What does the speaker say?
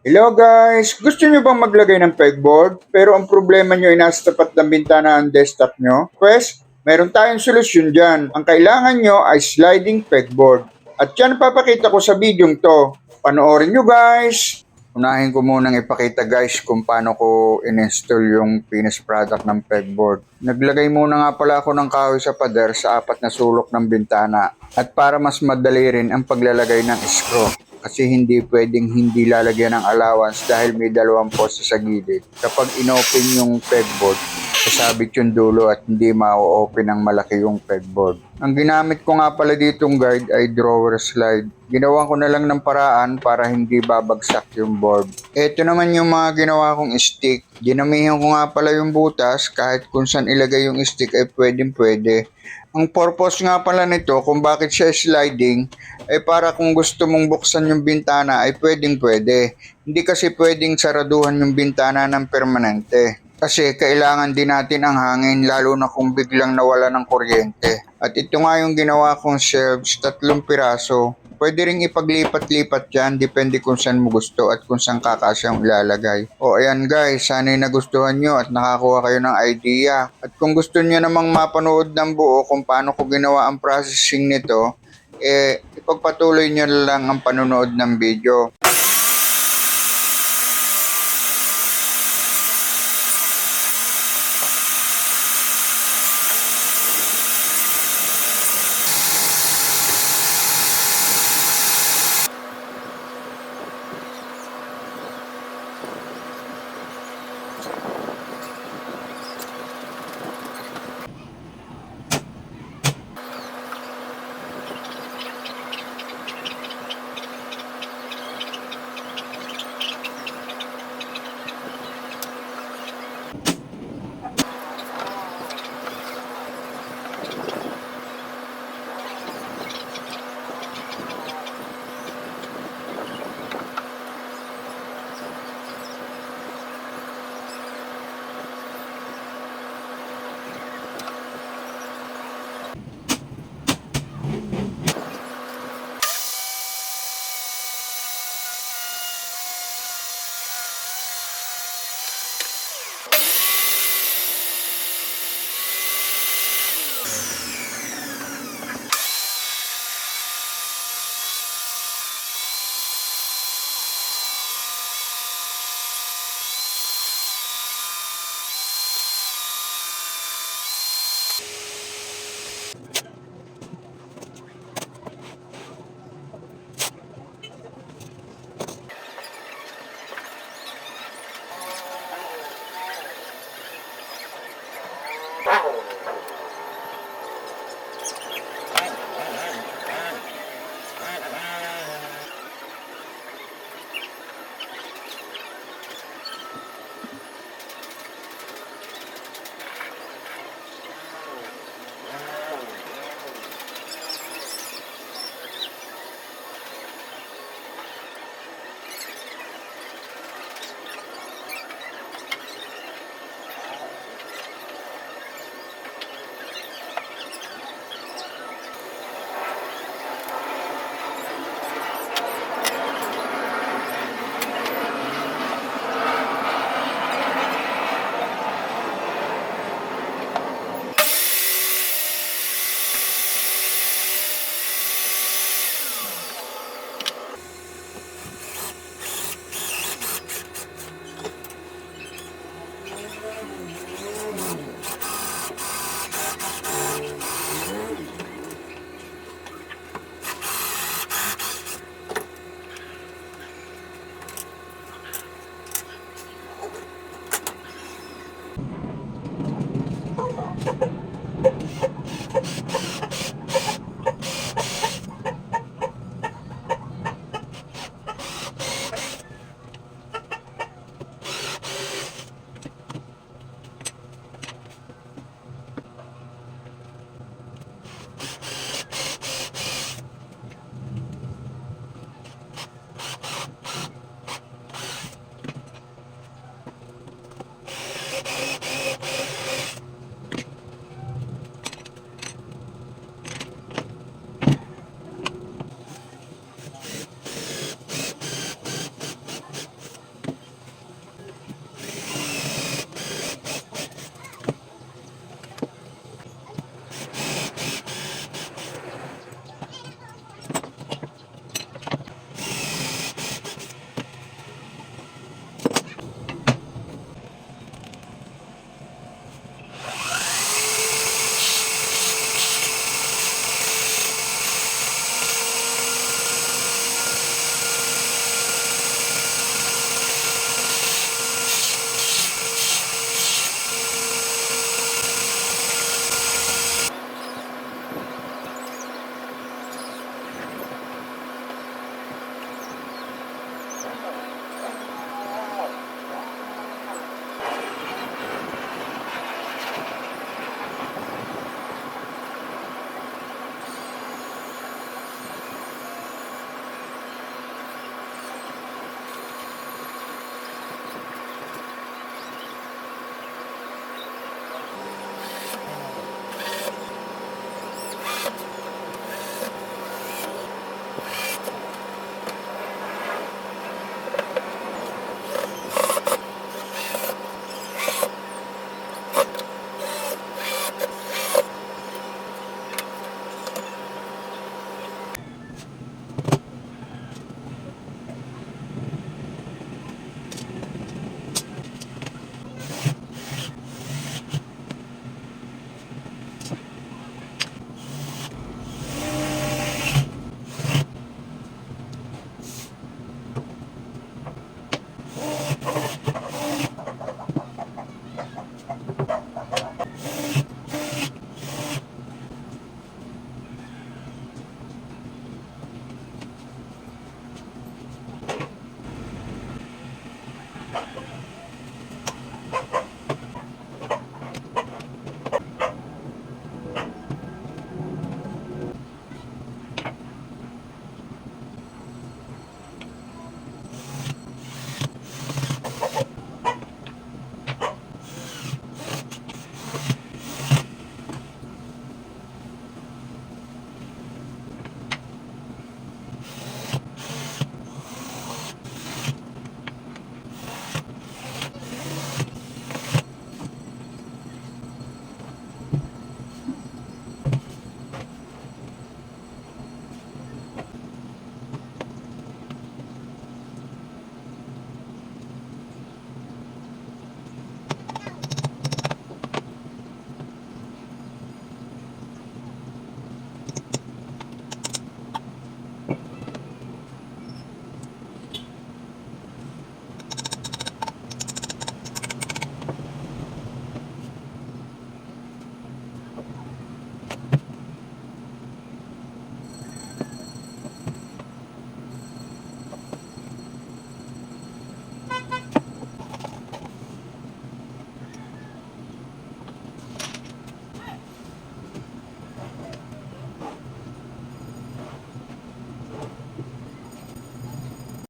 Hello guys! Gusto nyo bang maglagay ng pegboard pero ang problema nyo ay nasa tapat ng bintana ang desktop nyo? Pwes, meron tayong solusyon dyan. Ang kailangan nyo ay sliding pegboard. At yan papakita ko sa video to. Panoorin nyo guys! Unahin ko munang ipakita guys kung paano ko in-install yung finished product ng pegboard. Naglagay muna nga pala ako ng kahoy sa pader sa apat na sulok ng bintana. At para mas madali rin ang paglalagay ng screw. Kasi hindi pwedeng hindi lalagyan ng allowance dahil may dalawang poste sa gilid. Kapag inopen yung pegboard, sasabit yung dulo at hindi ma-open ng malaki yung pegboard. Ang ginamit ko nga pala ditong guide ay drawer slide. Ginawa ko na lang ng paraan para hindi babagsak yung board. Ito naman yung mga ginawa kong stick. Ginamihan ko nga pala yung butas kahit kung saan ilagay yung stick ay pwedeng pwede. Ang purpose nga pala nito kung bakit siya sliding ay para kung gusto mong buksan yung bintana ay pwedeng pwede. Hindi kasi pwedeng saraduhan yung bintana ng permanente. Kasi kailangan din natin ang hangin lalo na kung biglang nawala ng kuryente. At ito nga yung ginawa kong shelves, 3 piraso. Pwede ring ipaglipat-lipat yan, depende kung saan mo gusto at kung saan kakasyang ilalagay. O ayan guys, sana'y nagustuhan nyo at nakakuha kayo ng idea. At kung gusto nyo namang mapanood ng buo kung paano ko ginawa ang processing nito, ipagpatuloy nyo lang ang panonood ng video.